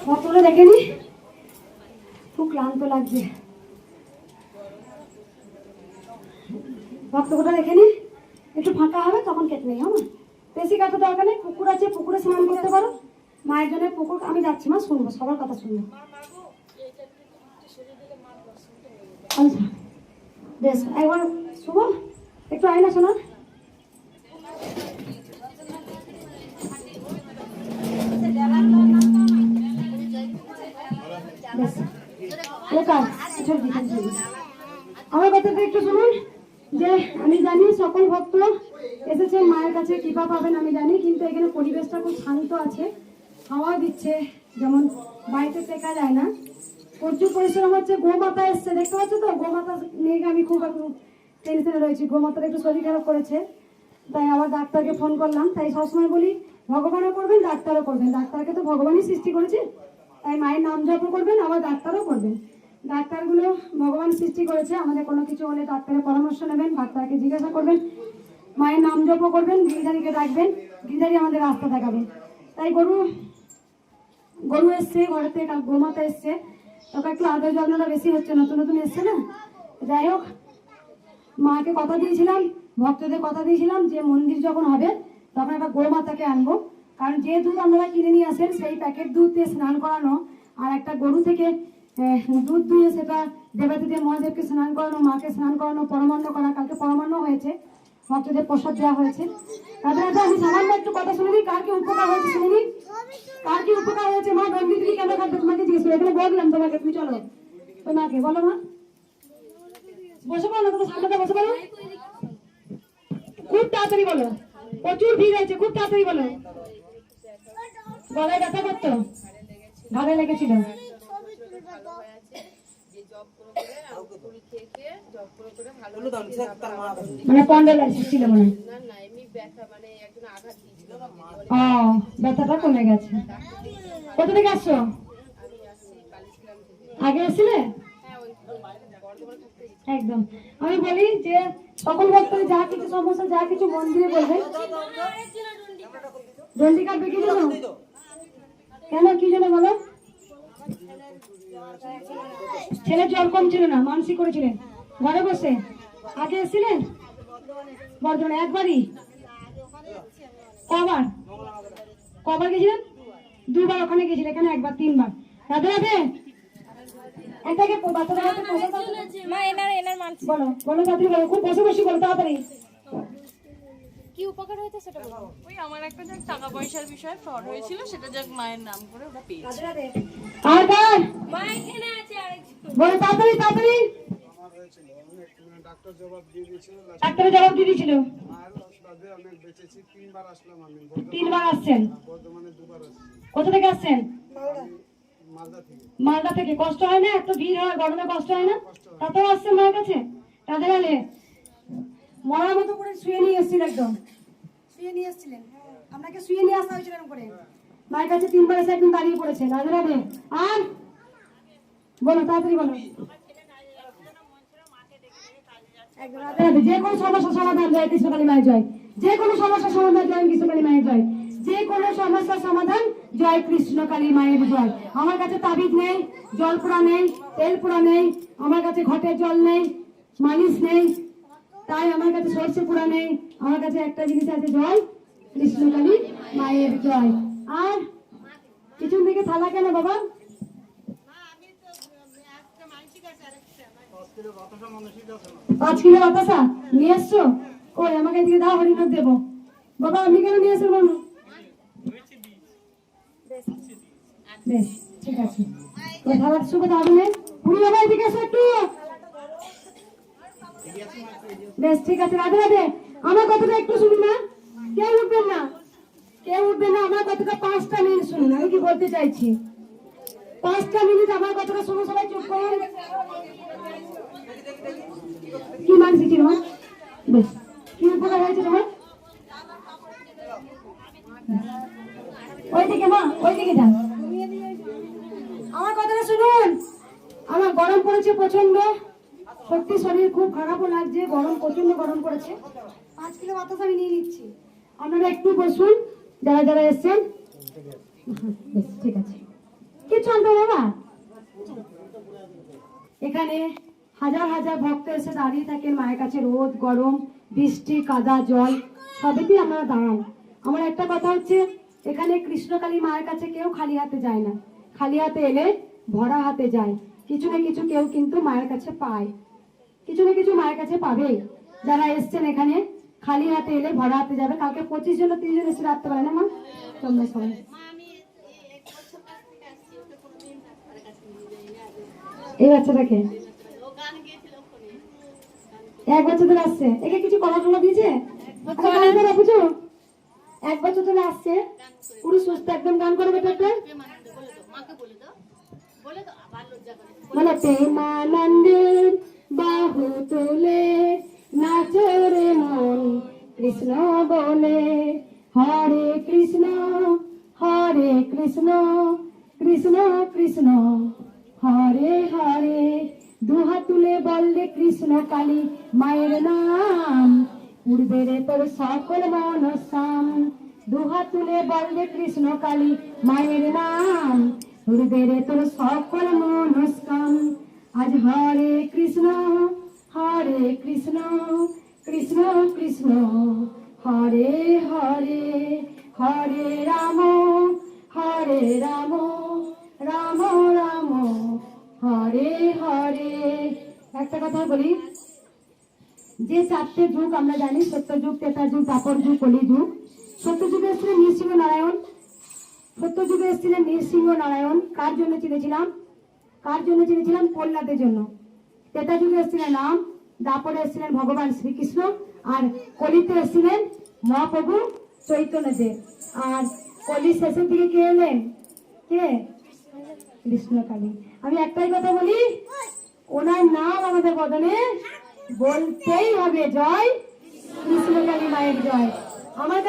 কতগুলো দেখেনি, খুব ক্লান্ত লাগছে। ভক্তগুলো দেখেনি, একটু ফাঁকা হবে তখন কেটে নেই। আমার বেশি কাটা দরকার নেই। পুকুর আছে, পুকুরে স্নান করতে পারো। মায়ের জন্য পুকুর, আমি যাচ্ছি মা, শুনবো সবার কথা শুনবো। আচ্ছা বেশ, একবার শুভ একটু আয়না শোনা। আমার কথাটা একটু শুনুন। যে আমি জানি সকল ভক্ত এসেছেন মায়ের কাছে, কৃপা পাবেন আমি জানি, কিন্তু এখানে পরিবেশটা খুব শান্ত আছে, হাওয়া দিচ্ছে, যেমন বাড়িতে টেকা যায় না। প্রচুর পরিশ্রম হচ্ছে। গোমাতা এসছে, দেখতে পাচ্ছ তো, গোমাতা নিয়ে আমি খুব একটু টেনশনে রয়েছি। গোমাতার একটু শরীর খারাপ করেছে, তাই আবার ডাক্তারকে ফোন করলাম। তাই সবসময় বলি ভগবানও করবেন, ডাক্তারও করবেন। ডাক্তারকে তো ভগবানই সৃষ্টি করেছে, তাই মায়ের নাম জপ করবেন, আবার ডাক্তারও করবেন। ডাক্তারগুলো ভগবান সৃষ্টি করেছে, আমাদের কোনো কিছু হলে ডাক্তারের পরামর্শ নেবেন, ডাক্তারকে জিজ্ঞাসা করবেন, মায়ের নাম জপ করবেন, গিরিধারীকে ডাকবেন, গিরিধারী আমাদের রাস্তা দেখাবে। তাই গরু এসছে ঘরেতে, গোমাতা এসছে, তোকে একটু আদর যত্নটা বেশি হচ্ছে, নতুন নতুন এসছে না। যাই হোক, মাকে কথা দিয়েছিলাম, ভক্তদের কথা দিয়েছিলাম যে মন্দির যখন হবে তখন একটা গোমাতাকে আনবো। কারণ যে দুধ আপনারা কিনে নিয়ে আসেন সেই প্যাকেট দুধ দিয়ে স্নান করানো, আর একটা গরু থেকে দুধ দিয়ে সেটা দেবাদিদেব মহাদেবকে স্নান করানো, মাকে স্নান করানো, পরমান্ন করা। কালকে পরমান্ন হয়েছে, ভক্তদের প্রসাদ দেওয়া হয়েছে। তাদের আমি সামান্য একটু কথা শুনে নিই, কার কি উপকার হয়েছে শুনে নিই। কার কি উপকার হয়েছে মা? দণ্ডি তুমি কেন খাবে? তোমাকে জিজ্ঞেস করে এখানে বললাম তোমাকে, তুমি চলো তোমাকে বলো মা। বসে পড়ো না, তোমার সামনে বসে পড়ো, খুব তাড়াতাড়ি বলো, প্রচুর ভিড় হয়েছে, খুব তাড়াতাড়ি বলো। গলায় ব্যথা করতো, ঘাড়ে লেগেছিল, মানে পন্ডালাইসিস ছিল মনে হয়। ও, ব্যথাটা কমে গেছে। কোথা থেকে আসছো? আগে এসেছিলে? একদম। আমি বলি যে সকল ভক্তদের যা কিছু সমস্যা, যা কিছু মন্দিরে বলবেন। দণ্ডি কাটবে কি জন্য? কেন, কি জন্য বলো? ছেলে জ্বর কম ছিল না, মানসিক করেছিলেন ঘরে বসে। আগে এসেছিলেন বর্ধমানে? একবারই? কবার কবার গেছিলেন? দুবার ওখানে গেছিলেন, এখানে একবার, তিনবার। রাধে রাধে। এটাকে বাচ্চাদের হাতে বলো, বলো তাড়াতাড়ি বলো, খুব বসে বসে বলো তাড়াতাড়ি। কি উপকার হয়েছে সেটা বলো। ওই আমার একটা যে টাকা পয়সার বিষয়ে ফ্রড হয়েছিল, সেটা যাক মায়ের নাম করে ওটা পেয়েছি। আর কার মা এখানে আছে আরেকজন, বলো তাড়াতাড়ি তাড়াতাড়ি। আমার হয়েছিল অনেক, ডাক্তার জবাব দিয়ে দিয়েছিল, ডাক্তারের জবাব দিয়ে দিয়েছিল। আর ওষুধে অনেক বেঁচেছি। 3বার আসলাম আমি, 3বার আসছেন? বর্ধমানে 2বার আসছি। কোথা থেকে আসছেন? মালদা থেকে। মালদা থেকে। কষ্ট হয় না? এত ভিড় হয় গরমে, কষ্ট হয় না? তাতেও আসছেন মায়ের কাছে? রাধে রাধে। মরার মতো করে শুয়ে নিয়ে এসেছিলেন, একদম শুয়ে নিয়ে এসেছিলেন, আপনাকে শুয়ে নিয়ে আসা হয়েছিল করে। মায়ের কাছে 3বার এসে একদম দাঁড়িয়ে পড়েছেন। রাধে রাধে। আর বলো তাড়াতাড়ি বলো। যে কোনো সমস্যার সমাধান জয় কৃষ্ণকালী মায়ের জয়। যে কোনো সমস্যার সমাধান জয় কৃষ্ণকালী মায়ের জয়। যে কোনো সমস্যার সমাধান জয় কৃষ্ণকালী মায়ের জয়। আমার কাছে তাবিজ নেই, জল পোড়া নেই, তেল পোড়া নেই, আমার কাছে ঘটের জল নেই, মালিশ নেই, তাই আমার কাছে সর্ষে পোড়া নেই। আমার কাছে একটা জিনিস আছে, জয় কৃষ্ণকালী মায়ের জয়। আর পিছন দিকে থালা কেন বাবা? 5 কিলো বাতাসা নিয়ে এসছো? কই আমাকে এদিকে দাও, হরিনাথ দেবো। বাবা আমি কেন নিয়ে এসে বলুন? বেশ ঠিক আছে, থালার সুবিধা হবে। পুরী বাবা এদিকে এসো একটু। বেশ ঠিক আছে। রাধে রাধে। আমার কথাটা একটু শুনুন না, কেউ উঠবেন না, কেউ উঠবেন না। আমার কথাটা 5টা মিনিট শুনুন, আমি কি বলতে চাইছি। 5টা মিনিট আমার কথাটা শুনুন, সবাই চুপ করুন। কি মানছি ছিল মা? বেশ, কি উপকার হয়েছে তোমার? ওইদিকে মা, ওইদিকে যান। আমার কথাটা শুনুন। আমার গরম পড়েছে প্রচন্ড, সত্যি শরীর খুব খারাপও লাগছে, গরম প্রচন্ড গরম পড়েছে। 5 কিলো বাতাস আমি নিয়ে নিচ্ছি, আপনারা একটু বসুন যারা যারা এসছেন। ঠিক আছে, কিছু শান্ত বাবা। এখানে হাজার হাজার ভক্ত এসে দাঁড়িয়ে থাকেন মায়ের কাছে, রোদ গরম বৃষ্টি কাদা জল সবেতেই আমরা দাঁড়ান। আমার একটা কথা হচ্ছে, এখানে কৃষ্ণকালী মায়ের কাছে কেউ খালি হাতে যায় না, খালি হাতে এলে ভরা হাতে যায়। কিছু না কিছু কেউ কিন্তু মায়ের কাছে পায়, কিছু না কিছু মায়ের কাছে পাবেই। যারা এসছেন এখানে খালি হাতে এলে ভরা হাতে যাবে। কালকে 25 জন 30 জন এসে রাখতে পারে না মা, তোমরা সবাই। এই বাচ্চাটাকে 1 বছর ধরে আসছে, একে কিছু কলা টলা দিয়েছে? বুঝো 1 বছর ধরে আসছে, পুরো সুস্থ একদম। গান করে বেটা একটা, বলে প্রেমানন্দের বাহু তুলে নাচরে মন কৃষ্ণ বলে, হরে কৃষ্ণ কৃষ্ণ কৃষ্ণ হরে হরে। দুহাত তুলে বললে কৃষ্ণ কালী মায়ের নাম, উড়বে রে তোর সকল মনস্কাম। দুহাত তুলে বললে কৃষ্ণ কালী মায়ের নাম, উড়বে রে তোর সকল মনস্কাম। আজ হরে কৃষ্ণ কৃষ্ণ কৃষ্ণ হরে হরে, হরে রাম রাম রাম হরে হরে। একটা কথা বলি, যে 4টে যুগ আমরা জানি, সত্য যুগ, ত্রেতা যুগ, দ্বাপর যুগ, কলি যুগ। সত্য যুগে এসেছিলেন নৃসিংহ নারায়ণ, সত্য যুগে এসেছিলেন নৃসিংহ নারায়ণ। কার জন্য চিনেছিলাম? প্রহ্লাদের জন্য। ত্রেতা যুগে এসেছিলেন রাম, দ্বাপরে এসেছিলেন ভগবান শ্রীকৃষ্ণ, আর কলিতে এসেছিলেন মহাপ্রভু চৈতন্যদেব। আর কলি শেষের দিকে কে এলেন? কে? কৃষ্ণকালী। আমি একটাই কথা বলি, ওনার নাম আমাদের বদনে বলতেই হবে, জয় কৃষ্ণকালী মায়ের জয়। আমার